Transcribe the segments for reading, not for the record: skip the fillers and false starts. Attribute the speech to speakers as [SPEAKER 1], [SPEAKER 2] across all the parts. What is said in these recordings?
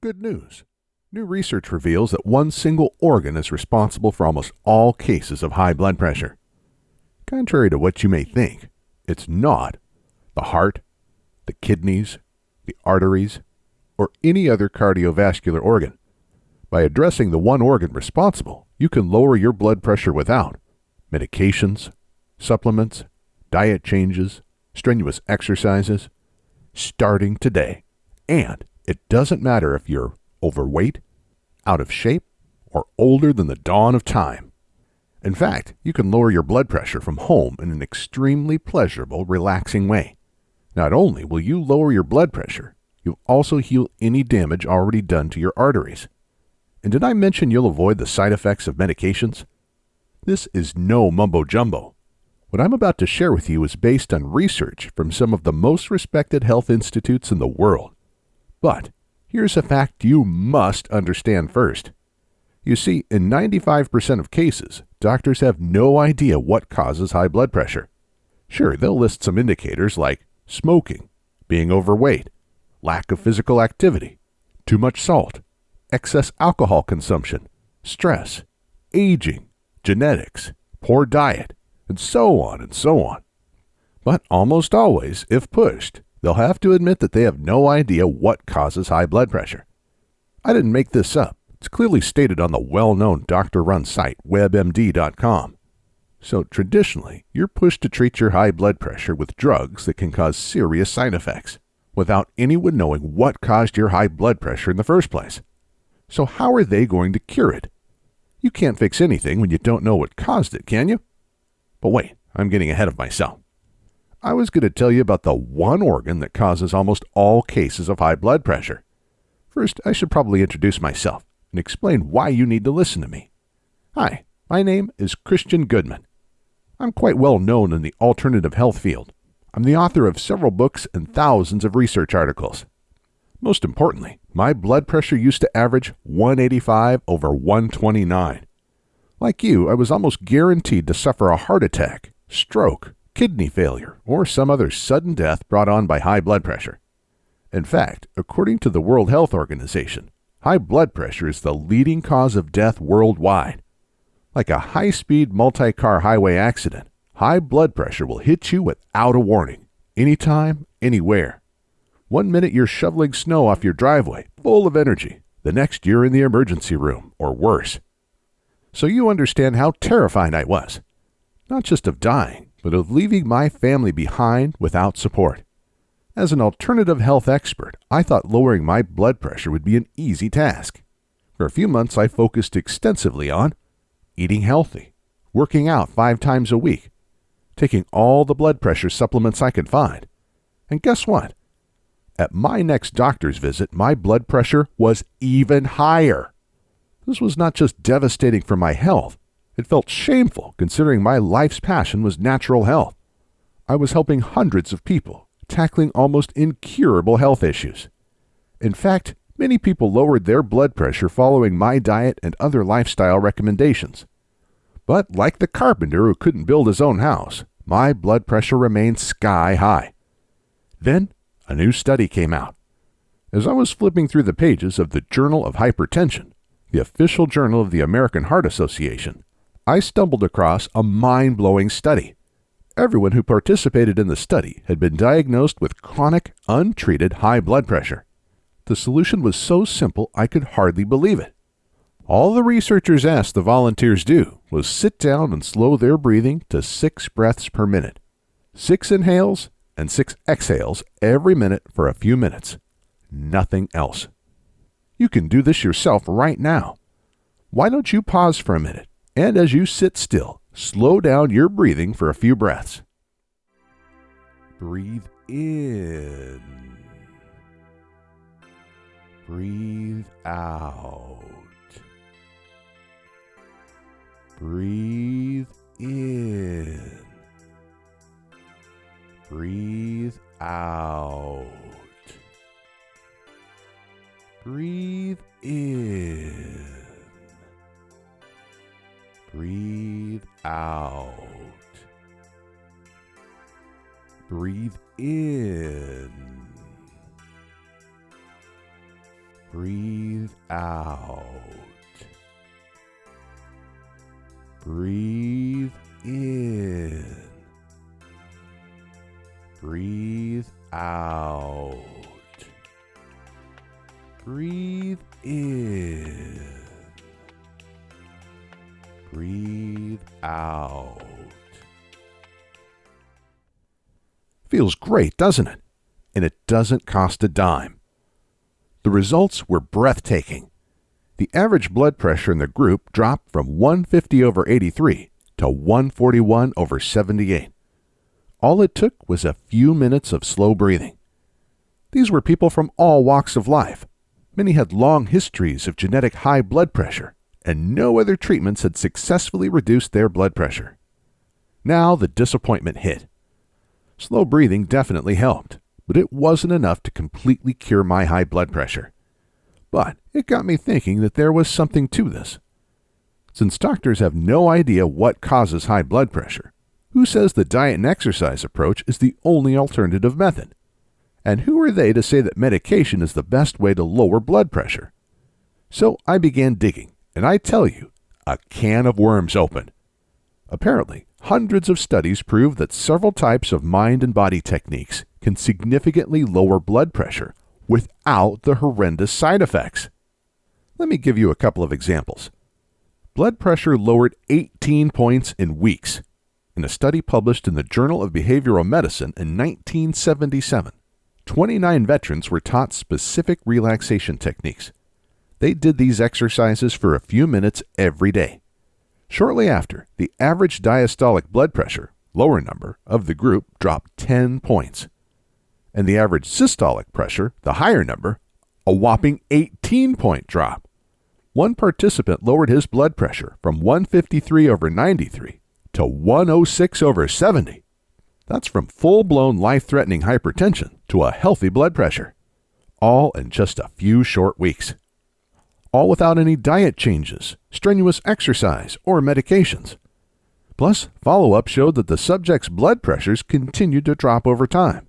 [SPEAKER 1] good news. New research reveals that one single organ is responsible for almost all cases of high blood pressure. Contrary to what you may think, it's not the heart, the kidneys, the arteries, or any other cardiovascular organ. By addressing the one organ responsible, you can lower your blood pressure without medications, supplements, diet changes, strenuous exercises, starting today. And it doesn't matter if you're overweight, out of shape, or older than the dawn of time. In fact, you can lower your blood pressure from home in an extremely pleasurable, relaxing way. Not only will you lower your blood pressure, you'll also heal any damage already done to your arteries. And did I mention you'll avoid the side effects of medications? This is no mumbo-jumbo. What I'm about to share with you is based on research from some of the most respected health institutes in the world. But here's a fact you must understand first. You see, in 95% of cases, doctors have no idea what causes high blood pressure. Sure, they'll list some indicators like smoking, being overweight, lack of physical activity, too much salt, excess alcohol consumption, stress, aging, genetics, poor diet, and so on and so on. But almost always, if pushed, they'll have to admit that they have no idea what causes high blood pressure. I didn't make this up. It's clearly stated on the well-known doctor-run site WebMD.com. So traditionally, you're pushed to treat your high blood pressure with drugs that can cause serious side effects, without anyone knowing what caused your high blood pressure in the first place. So how are they going to cure it? You can't fix anything when you don't know what caused it, can you? But wait, I'm getting ahead of myself. I was going to tell you about the one organ that causes almost all cases of high blood pressure. First, I should probably introduce myself and explain why you need to listen to me. Hi, my name is Christian Goodman. I'm quite well known in the alternative health field. I'm the author of several books and thousands of research articles. Most importantly, my blood pressure used to average 185 over 129. Like you, I was almost guaranteed to suffer a heart attack, stroke, kidney failure, or some other sudden death brought on by high blood pressure. In fact, according to the World Health Organization, high blood pressure is the leading cause of death worldwide. Like a high-speed multi-car highway accident, high blood pressure will hit you without a warning, anytime, anywhere. 1 minute you're shoveling snow off your driveway, full of energy. The next you're in the emergency room, or worse. So you understand how terrified I was. Not just of dying, but of leaving my family behind without support. As an alternative health expert, I thought lowering my blood pressure would be an easy task. For a few months, I focused extensively on eating healthy, working out 5 times a week, taking all the blood pressure supplements I could find. And guess what? At my next doctor's visit, my blood pressure was even higher. This was not just devastating for my health. It felt shameful considering my life's passion was natural health. I was helping hundreds of people, tackling almost incurable health issues. In fact, many people lowered their blood pressure following my diet and other lifestyle recommendations. But like the carpenter who couldn't build his own house, my blood pressure remained sky high. Then, a new study came out. As I was flipping through the pages of the Journal of Hypertension, the official journal of the American Heart Association, I stumbled across a mind-blowing study. Everyone who participated in the study had been diagnosed with chronic, untreated high blood pressure. The solution was so simple I could hardly believe it. All the researchers asked the volunteers do was sit down and slow their breathing to 6 breaths per minute. 6 inhales and 6 exhales every minute for a few minutes. Nothing else. You can do this yourself right now. Why don't you pause for a minute, and as you sit still, slow down your breathing for a few breaths. Breathe in. Breathe out. Breathe in. Breathe out. Breathe in. Breathe out. Breathe in. Breathe out. Breathe in. Breathe out. Breathe in. Breathe out. Feels great, doesn't it? And it doesn't cost a dime. The results were breathtaking. The average blood pressure in the group dropped from 150/83 to 141/78. All it took was a few minutes of slow breathing. These were people from all walks of life. Many had long histories of genetic high blood pressure, and no other treatments had successfully reduced their blood pressure. Now the disappointment hit. Slow breathing definitely helped, but it wasn't enough to completely cure my high blood pressure. But it got me thinking that there was something to this. Since doctors have no idea what causes high blood pressure, who says the diet and exercise approach is the only alternative method? And who are they to say that medication is the best way to lower blood pressure? So I began digging, and I tell you, a can of worms opened. Apparently, hundreds of studies prove that several types of mind and body techniques can significantly lower blood pressure without the horrendous side effects. Let me give you a couple of examples. Blood pressure lowered 18 points in weeks. In a study published in the Journal of Behavioral Medicine in 1977, 29 veterans were taught specific relaxation techniques. They did these exercises for a few minutes every day. Shortly after, the average diastolic blood pressure, lower number, of the group dropped 10 points. And the average systolic pressure, the higher number, a whopping 18-point drop. One participant lowered his blood pressure from 153/93 to 106/70. That's from full-blown life-threatening hypertension to a healthy blood pressure. All in just a few short weeks. All without any diet changes, strenuous exercise, or medications. Plus, follow-up showed that the subject's blood pressures continued to drop over time.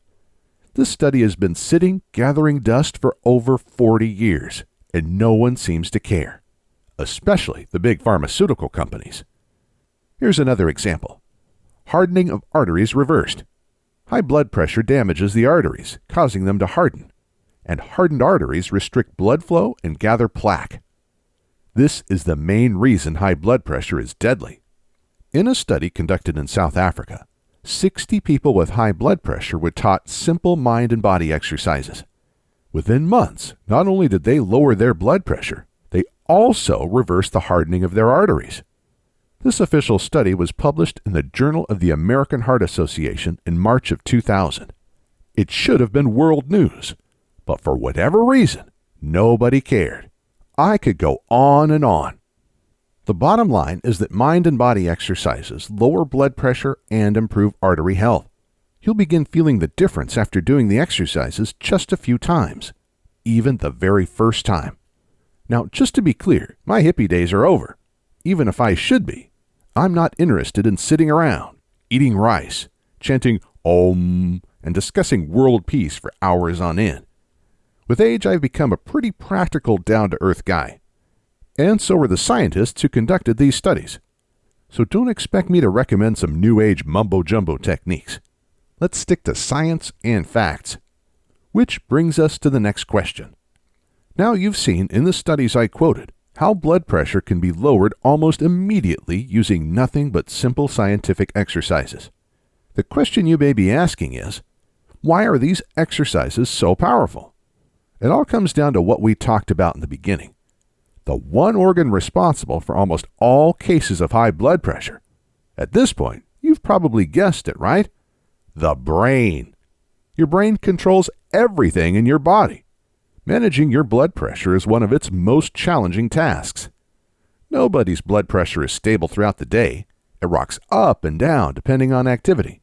[SPEAKER 1] This study has been sitting, gathering dust for over 40 years, and no one seems to care, especially the big pharmaceutical companies. Here's another example. Hardening of arteries reversed. High blood pressure damages the arteries, causing them to harden, and hardened arteries restrict blood flow and gather plaque. This is the main reason high blood pressure is deadly. In a study conducted in South Africa, 60 people with high blood pressure were taught simple mind and body exercises. Within months, not only did they lower their blood pressure, they also reversed the hardening of their arteries. This official study was published in the Journal of the American Heart Association in March of 2000. It should have been world news, but for whatever reason, nobody cared. I could go on and on. The bottom line is that mind and body exercises lower blood pressure and improve artery health. You'll begin feeling the difference after doing the exercises just a few times, even the very first time. Now, just to be clear, my hippie days are over. Even if I should be, I'm not interested in sitting around, eating rice, chanting Om, and discussing world peace for hours on end. With age, I've become a pretty practical, down-to-earth guy. And so are the scientists who conducted these studies. So don't expect me to recommend some new age mumbo-jumbo techniques. Let's stick to science and facts. Which brings us to the next question. Now you've seen in the studies I quoted how blood pressure can be lowered almost immediately using nothing but simple scientific exercises. The question you may be asking is, why are these exercises so powerful? It all comes down to what we talked about in the beginning. The one organ responsible for almost all cases of high blood pressure. At this point, you've probably guessed it, right? The brain. Your brain controls everything in your body. Managing your blood pressure is one of its most challenging tasks. Nobody's blood pressure is stable throughout the day. It rocks up and down depending on activity.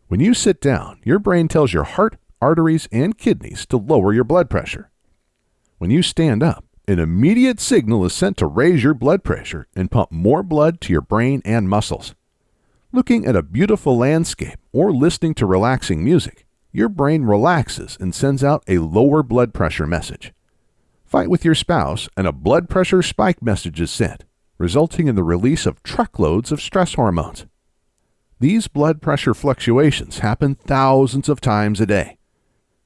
[SPEAKER 1] When you sit down, your brain tells your heart, arteries, and kidneys to lower your blood pressure. When you stand up, an immediate signal is sent to raise your blood pressure and pump more blood to your brain and muscles. Looking at a beautiful landscape or listening to relaxing music, your brain relaxes and sends out a lower blood pressure message. Fight with your spouse and a blood pressure spike message is sent, resulting in the release of truckloads of stress hormones. These blood pressure fluctuations happen thousands of times a day.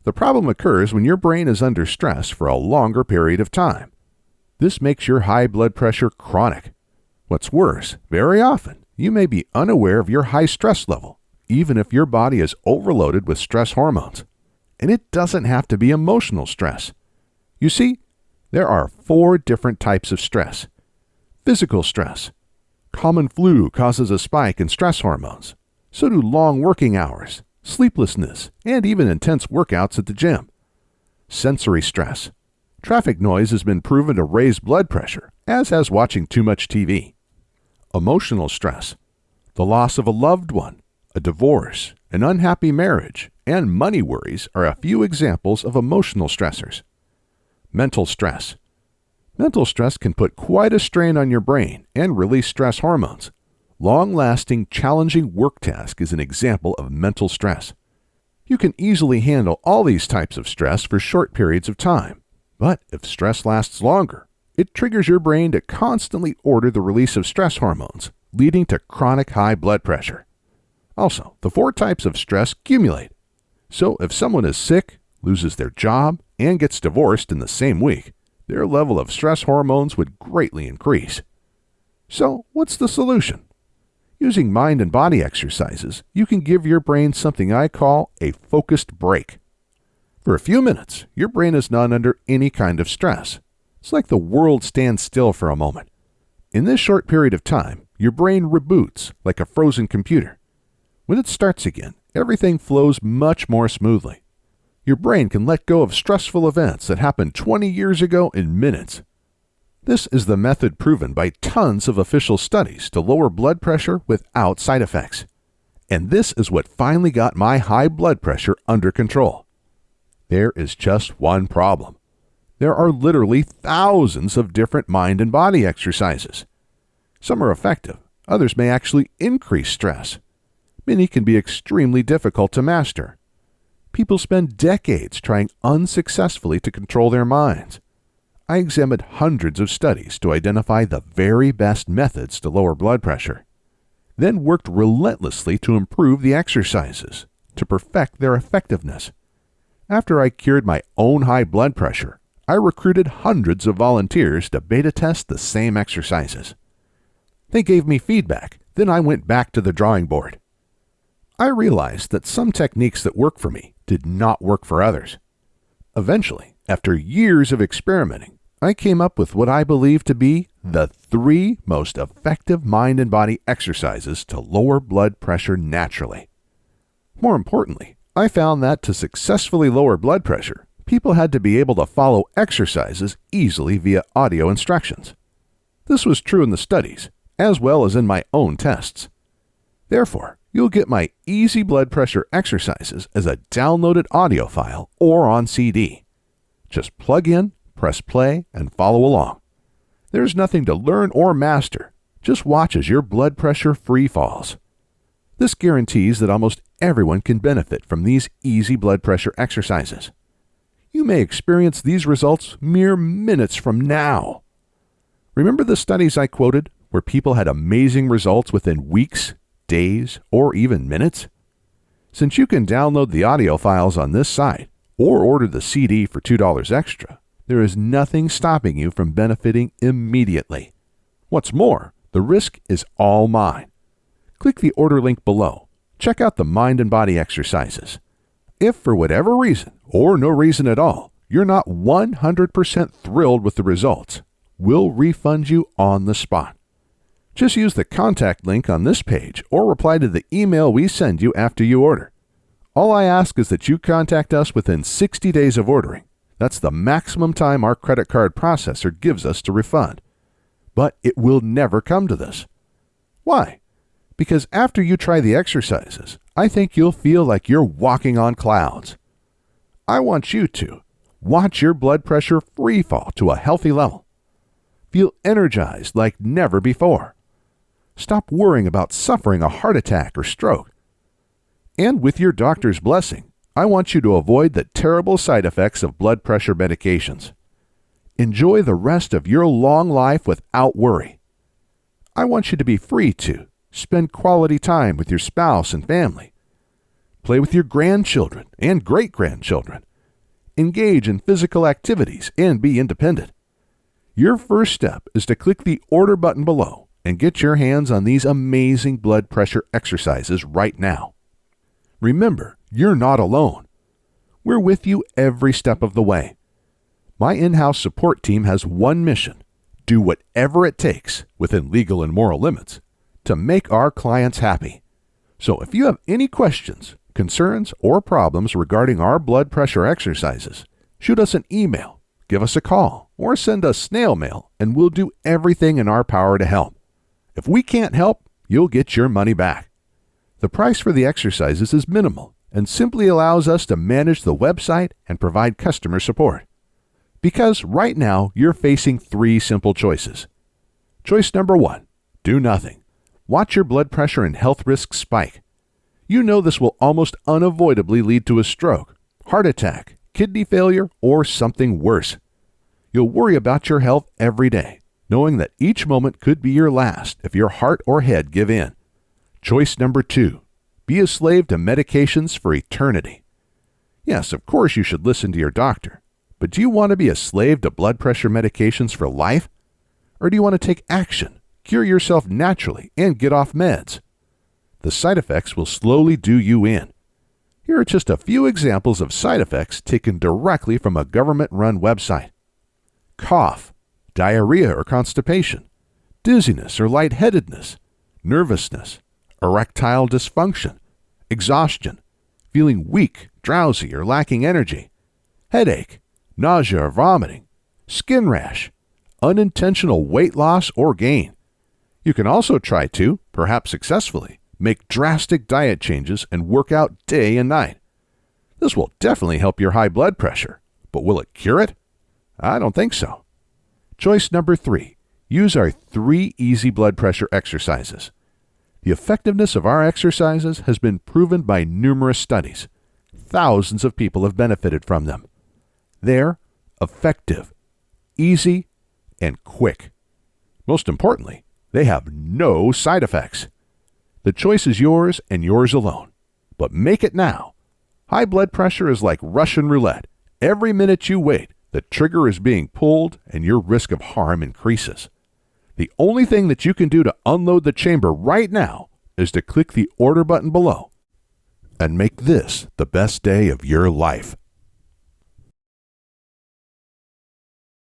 [SPEAKER 1] The problem occurs when your brain is under stress for a longer period of time. This makes your high blood pressure chronic. What's worse, very often, you may be unaware of your high stress level, even if your body is overloaded with stress hormones. And it doesn't have to be emotional stress. You see, there are 4 different types of stress. Physical stress. Common flu causes a spike in stress hormones. So do long working hours, sleeplessness, and even intense workouts at the gym. Sensory stress. Traffic noise has been proven to raise blood pressure, as has watching too much TV. Emotional stress. The loss of a loved one, a divorce, an unhappy marriage, and money worries are a few examples of emotional stressors. Mental stress. Mental stress can put quite a strain on your brain and release stress hormones. Long-lasting, challenging work task is an example of mental stress. You can easily handle all these types of stress for short periods of time, but if stress lasts longer, it triggers your brain to constantly order the release of stress hormones, leading to chronic high blood pressure. Also, the 4 types of stress accumulate. So if someone is sick, loses their job, and gets divorced in the same week, their level of stress hormones would greatly increase. So, what's the solution? Using mind and body exercises, you can give your brain something I call a focused break. For a few minutes, your brain is not under any kind of stress. It's like the world stands still for a moment. In this short period of time, your brain reboots like a frozen computer. When it starts again, everything flows much more smoothly. Your brain can let go of stressful events that happened 20 years ago in minutes. This is the method proven by tons of official studies to lower blood pressure without side effects. And this is what finally got my high blood pressure under control. There is just one problem. There are literally thousands of different mind and body exercises. Some are effective, others may actually increase stress. Many can be extremely difficult to master. People spend decades trying unsuccessfully to control their minds. I examined hundreds of studies to identify the very best methods to lower blood pressure, then worked relentlessly to improve the exercises, to perfect their effectiveness. After I cured my own high blood pressure, I recruited hundreds of volunteers to beta test the same exercises. They gave me feedback, then I went back to the drawing board. I realized that some techniques that work for me did not work for others. Eventually, after years of experimenting, I came up with what I believe to be the 3 most effective mind and body exercises to lower blood pressure naturally. More importantly, I found that to successfully lower blood pressure, people had to be able to follow exercises easily via audio instructions. This was true in the studies, as well as in my own tests. Therefore, you'll get my easy blood pressure exercises as a downloaded audio file or on CD. Just plug in, press play, and follow along. There's nothing to learn or master. Just watch as your blood pressure free falls. This guarantees that almost everyone can benefit from these easy blood pressure exercises. You may experience these results mere minutes from now. Remember the studies I quoted where people had amazing results within weeks, days, or even minutes? Since you can download the audio files on this site or order the CD for $2 extra, there is nothing stopping you from benefiting immediately. What's more, the risk is all mine. Click the order link below. Check out the mind and body exercises. If for whatever reason, or no reason at all, you're not 100% thrilled with the results, we'll refund you on the spot. Just use the contact link on this page or reply to the email we send you after you order. All I ask is that you contact us within 60 days of ordering. That's the maximum time our credit card processor gives us to refund. But it will never come to this. Why? Because after you try the exercises, I think you'll feel like you're walking on clouds. I want you to watch your blood pressure free fall to a healthy level. Feel energized like never before. Stop worrying about suffering a heart attack or stroke. And with your doctor's blessing, I want you to avoid the terrible side effects of blood pressure medications. enjoy the rest of your long life without worry. I want you to be free to spend quality time with your spouse and family, play with your grandchildren and great-grandchildren, engage in physical activities, and be independent. Your first step is to click the order button below and get your hands on these amazing blood pressure exercises right now. Remember, you're not alone. We're with you every step of the way. My in-house support team has one mission: do whatever it takes, within legal and moral limits, to make our clients happy. So if you have any questions, concerns, or problems regarding our blood pressure exercises, shoot us an email, give us a call, or send us snail mail, and we'll do everything in our power to help. If we can't help, you'll get your money back. The price for the exercises is minimal and simply allows us to manage the website and provide customer support. Because right now, you're facing 3 simple choices. Choice number 1, do nothing. Watch your blood pressure and health risks spike. You know this will almost unavoidably lead to a stroke, heart attack, kidney failure, or something worse. You'll worry about your health every day, knowing that each moment could be your last if your heart or head give in. Choice number 2, be a slave to medications for eternity. Yes, of course you should listen to your doctor, but do you want to be a slave to blood pressure medications for life? Or do you want to take action, cure yourself naturally, and get off meds? The side effects will slowly do you in. Here are just a few examples of side effects taken directly from a government-run website. Cough, diarrhea or constipation, dizziness or lightheadedness, nervousness, erectile dysfunction, exhaustion, feeling weak, drowsy, or lacking energy, headache, nausea or vomiting, skin rash, unintentional weight loss or gain. You can also try to, perhaps successfully, make drastic diet changes and work out day and night. This will definitely help your high blood pressure, but will it cure it? I don't think so. Choice number 3, use our 3 easy blood pressure exercises. The effectiveness of our exercises has been proven by numerous studies. Thousands of people have benefited from them. They're effective, easy, and quick. Most importantly, they have no side effects. The choice is yours and yours alone. But make it now. High blood pressure is like Russian roulette. Every minute you wait, the trigger is being pulled and your risk of harm increases. The only thing that you can do to unload the chamber right now is to click the order button below and make this the best day of your life.